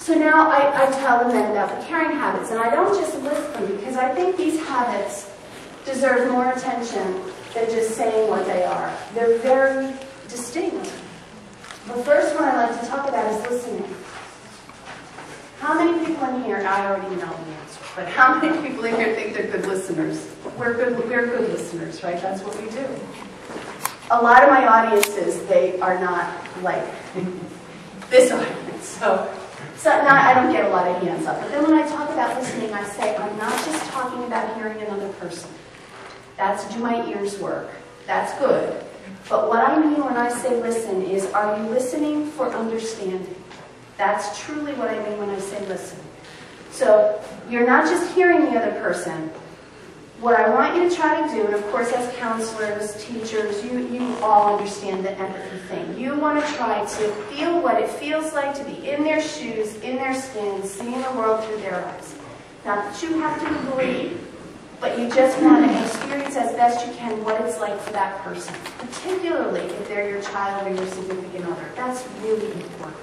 So now I tell them then about the caring habits, and I don't just list them because I think these habits deserve more attention than just saying what they are. They're very distinct. The first one I like to talk about is listening. How many people in here, I already know the answer, but how many people in here think they're good listeners? We're good listeners, right? That's what we do. A lot of my audiences, they are not like this audience, so I don't get a lot of hands up. But then when I talk about listening, I say, I'm not just talking about hearing another person. That's do my ears work. That's good. But what I mean when I say listen is, are you listening for understanding? That's truly what I mean when I say listen. So you're not just hearing the other person. What I want you to try to do, and of course as counselors, teachers, you all understand the empathy thing. You want to try to feel what it feels like to be in their shoes, in their skin, seeing the world through their eyes. Not that you have to agree, but you just want to experience as best you can what it's like for that person, particularly if they're your child or your significant other. That's really important.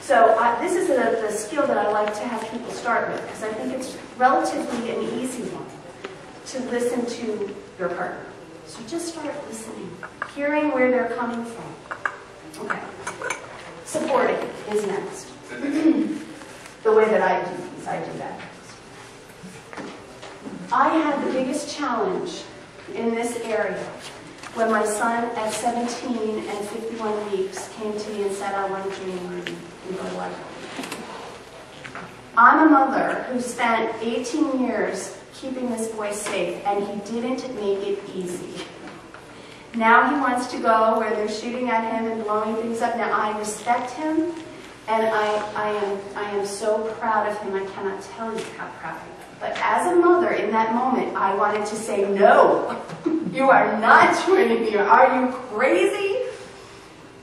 So this is the skill that I like to have people start with, because I think it's relatively an easy one to listen to your partner. So just start listening, hearing where they're coming from. Okay. Supporting is next. The way that I do that. I had the biggest challenge in this area when my son at 17 and 51 weeks came to me and said, I want to join and go to life. I'm a mother who spent 18 years keeping this boy safe, and he didn't make it easy. Now he wants to go where they're shooting at him and blowing things up. Now I respect him, and I am so proud of him. I cannot tell you how proud I am. But as a mother, in that moment, I wanted to say, no, you are not joining me. Are you crazy?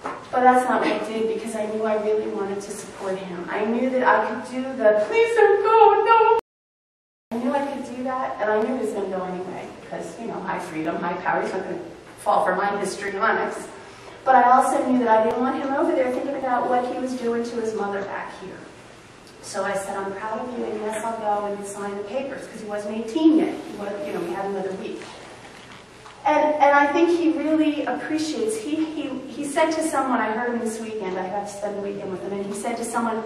But that's not what I did, because I knew I really wanted to support him. I knew that I could do the, please don't go, no. I knew I could do that, and I knew he was going to go anyway, because, you know, high freedom, high power, he's not going to fall for my histrionics. But I also knew that I didn't want him over there thinking about what he was doing to his mother back here. So I said, I'm proud of you, and yes, I'll go and sign the papers, because he wasn't 18 yet. He was, you know, we had another week. And I think he really appreciates, he said to someone, I heard him this weekend, I got to spend the weekend with him, and he said to someone,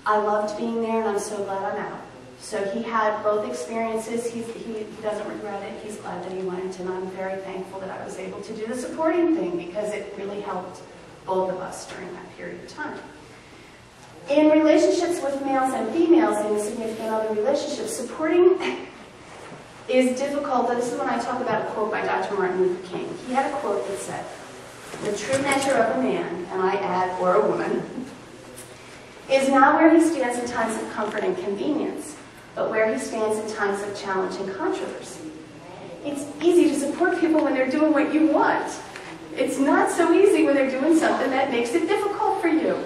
I loved being there, and I'm so glad I'm out. So he had both experiences. He doesn't regret it. He's glad that he went, and I'm very thankful that I was able to do the supporting thing, because it really helped both of us during that period of time. In relationships with males and females in significant other relationships, supporting is difficult. This is when I talk about a quote by Dr. Martin Luther King. He had a quote that said, the true measure of a man, and I add, or a woman, is not where he stands in times of comfort and convenience, but where he stands in times of challenge and controversy. It's easy to support people when they're doing what you want. It's not so easy when they're doing something that makes it difficult for you.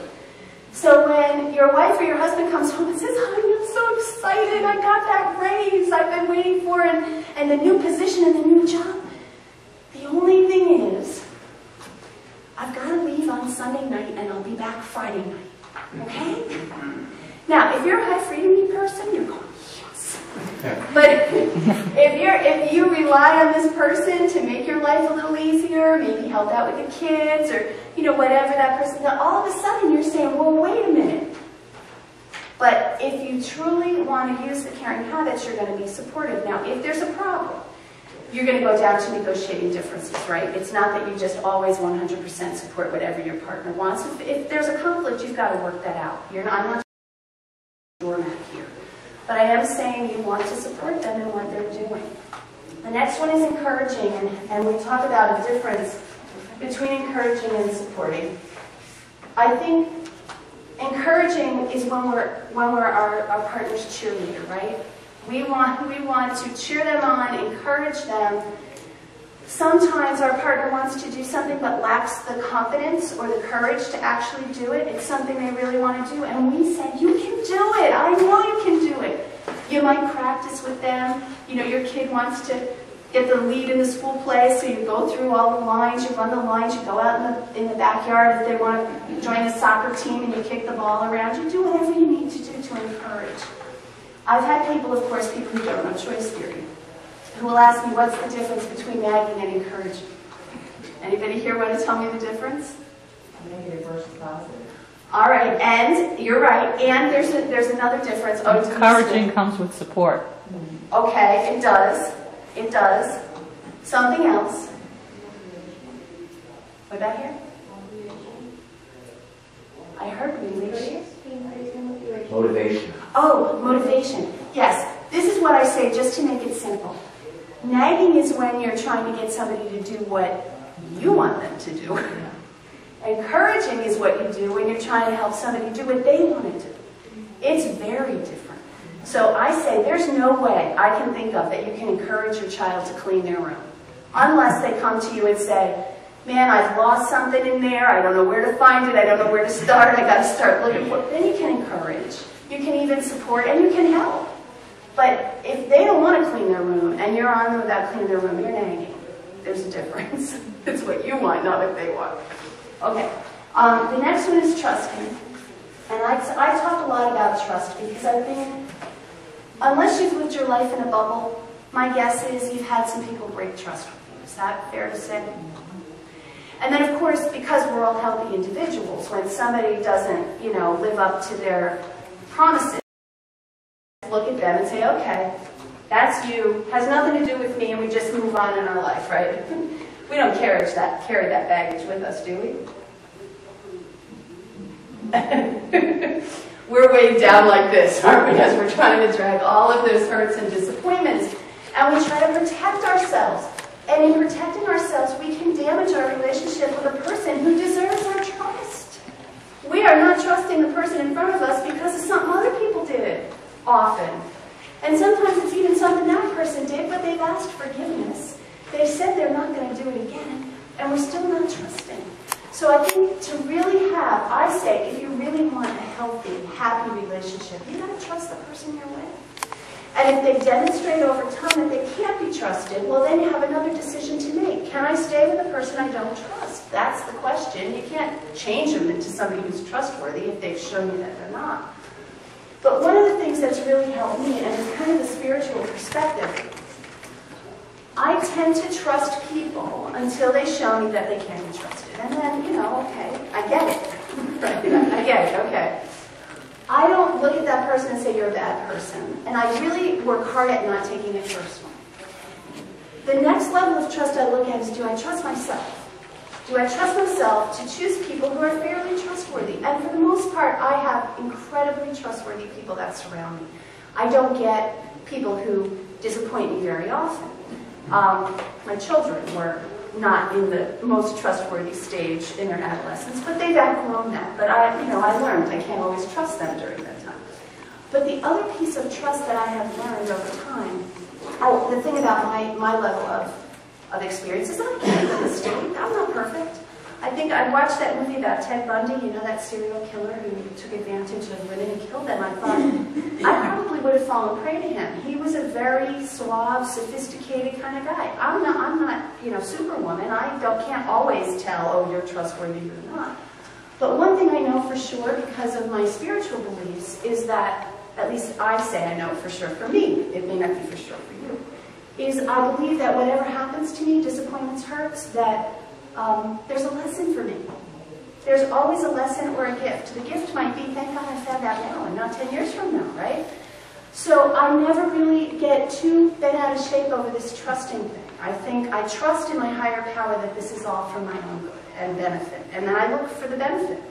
So when your wife or your husband comes home and says, honey, I'm so excited, I got that raise I've been waiting for, and the new position and the new job, the only thing is, I've got to leave on Sunday night and I'll be back Friday night. Okay? Now, if you're a high freedom person, you're going, yes. But if you rely on this person to make your life a little easier, maybe help out with the kids, or you know, whatever that person, then all of a sudden you're saying, well, wait a minute. But if you truly want to use the caring habits, you're going to be supportive. Now, if there's a problem, you're going to go down to negotiating differences, right? It's not that you just always 100% support whatever your partner wants. If there's a conflict, you've got to work that out. I'm not doormat here. But I am saying you want to support them in what they're doing. The next one is encouraging, and we talk about a difference between encouraging and supporting. I think encouraging is when we're our partner's cheerleader, right? We want to cheer them on, encourage them. Sometimes our partner wants to do something but lacks the confidence or the courage to actually do it. It's something they really want to do, and we say, you can do it. I know you can do it. You might practice with them. You know, your kid wants to get the lead in the school play, so you go through all the lines, you run the lines, you go out in the backyard if they want to join a soccer team and you kick the ball around. You do whatever you need to encourage. I've had people, of course, people who don't know choice theory, who will ask me, what's the difference between nagging and encouraging? Anybody here want to tell me the difference? Negative versus positive. All right, and you're right, and there's another difference. Oh, encouraging comes with support. Okay, it does. It does. Something else. What about here? I heard relation. Motivation. Oh, motivation. Yes, this is what I say just to make it simple. Nagging is when you're trying to get somebody to do what you want them to do. Encouraging is what you do when you're trying to help somebody do what they want to do. It's very different. So I say there's no way I can think of that you can encourage your child to clean their room. Unless they come to you and say, man, I've lost something in there, I don't know where to find it, I don't know where to start, I gotta start looking for it. Then you can encourage. You can even support and you can help. But if they don't want to clean their room and you're on them without cleaning their room, you're nagging. There's a difference. It's what you want, not what they want. Okay, the next one is trusting. And I talk a lot about trust because I think, unless you've lived your life in a bubble, my guess is you've had some people break trust with you. Is that fair to say? And then, of course, because we're all healthy individuals, when somebody doesn't, live up to their promises, look at them and say, okay, that's you, has nothing to do with me, and we just move on in our life, right? We don't carry that baggage with us, do we? We're weighed down like this, aren't we? Because we're trying to drag all of those hurts and disappointments, and we try to protect ourselves. And in protecting ourselves, we can damage our relationship with a person who deserves our trust. We are not trusting the person in front of us because of something other people did, often. And sometimes it's even something that person did, but they've asked forgiveness. They've said they're not going to do it again, and we're still not trusting. So I think to really I say, if you really want a healthy, happy relationship, you've got to trust the person you're with. And if they demonstrate over time that they can't be trusted, well, then you have another decision to make. Can I stay with a person I don't trust? That's the question. You can't change them into somebody who's trustworthy if they've shown you that they're not. But one of the things that's really helped me, and it's kind of the spiritual perspective, I tend to trust people until they show me that they can be trusted. And then, okay, I get it. I get it, okay. I don't look at that person and say, you're a bad person. And I really work hard at not taking it personal. The next level of trust I look at is, do I trust myself? Do I trust myself to choose people who are fairly trustworthy? And for the most part, I have incredibly trustworthy people that surround me. I don't get people who disappoint me very often. My children were not in the most trustworthy stage in their adolescence, but they've outgrown that. But I learned I can't always trust them during that time. But the other piece of trust that I have learned over time, the thing about my level of experience is I can't make a mistake. I'm not perfect. I think I watched that movie about Ted Bundy, that serial killer who took advantage of women and killed them. I thought, I probably would have fallen prey to him. He was a very suave, sophisticated kind of guy. I'm not, superwoman. I can't always tell, oh, you're trustworthy or not. But one thing I know for sure, because of my spiritual beliefs, is that, at least I say I know for sure for me, it may not be for sure for you, is I believe that whatever happens to me, disappointments, hurts, that there's a lesson for me. There's always a lesson or a gift. The gift might be, thank God I found out now and not 10 years from now, right? So I never really get too bent out of shape over this trusting thing. I think I trust in my higher power that this is all for my own good and benefit. And then I look for the benefit.